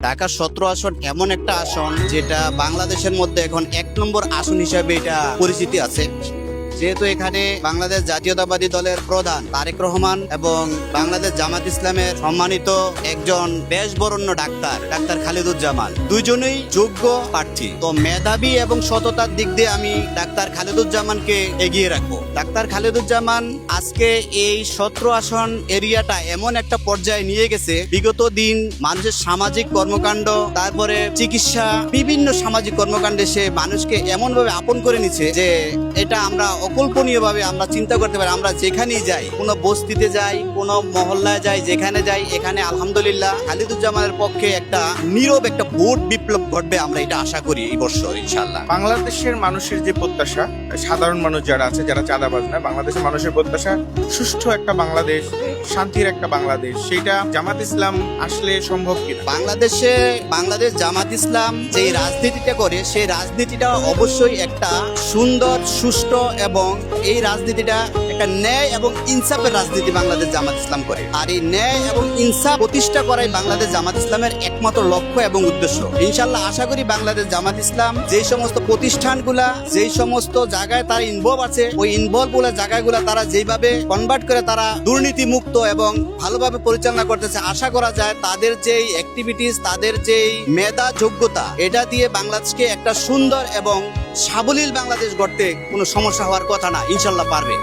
ঢাকা 17 আসন এমন একটা আসন যেটা বাংলাদেশের মধ্যে এখন 1 নম্বর আসন হিসেবে এটা পরিচিতি আছে। যেহেতু এখানে বাংলাদেশ জাতীয়তাবাদী দলের প্রধান তারেক রহমান এবং বাংলাদেশ জামাত ইসলামের সম্মানিত একজন বেশ বরেণ্য ডাক্তার খালেদুজ্জামান দুইজনেই যোগ্য প্রার্থী। তো মেধাবী এবং সততার দিক দিয়ে আমি ডাক্তার খালেদুজ্জামানকে এগিয়ে রাখবো। ডাক্তার খালেদুজ্জামান আজকে এই 17 আসন এরিয়াটা এমন একটা পর্যায়ে নিয়ে গেছে, বিগত দিন মানুষের সামাজিক কর্মকাণ্ড, তারপরে চিকিৎসা, বিভিন্ন সামাজিক কর্মকাণ্ডে সে মানুষকে এমন ভাবে আপন করে নিচ্ছে যে এটা আমরা অকল্পনীয় ভাবে আমরা চিন্তা করতে পারি। আমরা যেখানেই যাই, কোনো বস্তিতে যাই, কোনো মহল্লায় যাই, যেখানে যাই, এখানে আলহামদুলিল্লাহ খালেদুজ্জামানের পক্ষে একটা নীরব একটা ভোট বিপ্লব ঘটবে, আমরা এটা আশা করি এই বছর ইনশাআল্লাহ। বাংলাদেশের মানুষের যে প্রত্যাশা, সাধারণ মানুষ যারা আছে, যারা চাঁদাবাজ না, বাংলাদেশের মানুষের প্রত্যাশা সুষ্ঠু একটা বাংলাদেশ, শান্তির একটা বাংলাদেশ, সেটা জামাত ইসলাম আসলে সম্ভব কিনা? বাংলাদেশ জামাত ইসলাম যে রাজনীতিটা করে, সেই রাজনীতিটা অবশ্যই একটা সুন্দর, সুষ্ঠু এবং এই রাজনীতিটা একটা ন্যায় এবং ইনসাফের রাজনীতি বাংলাদেশ জামাত ইসলাম করে। আর এই ন্যায় এবং ইনসাফ প্রতিষ্ঠা করাই বাংলাদেশ জামাত ইসলামের একমাত্র লক্ষ্য এবং উদ্দেশ্য। ইনশাল্লাহ আশা করি বাংলাদেশ জামাত ইসলাম যেই সমস্ত প্রতিষ্ঠানগুলা, যেই সমস্ত জায়গায় তারা ইনভলভ আছে, ওই ইনভলভ গুলা জায়গাগুলা তারা যেইভাবে কনভার্ট করে তারা দুর্নীতি মুক্ত এবং ভালোভাবে পরিচালনা করতেছে, আশা করা যায় তাদের যেই অ্যাক্টিভিটিস, তাদের যেই মেধা, যোগ্যতা, এটা দিয়ে বাংলাদেশকে একটা সুন্দর এবং সাবলীল বাংলাদেশ গড়তে কোনো সমস্যা হওয়ার কথা না, ইনশাল্লাহ পারবে।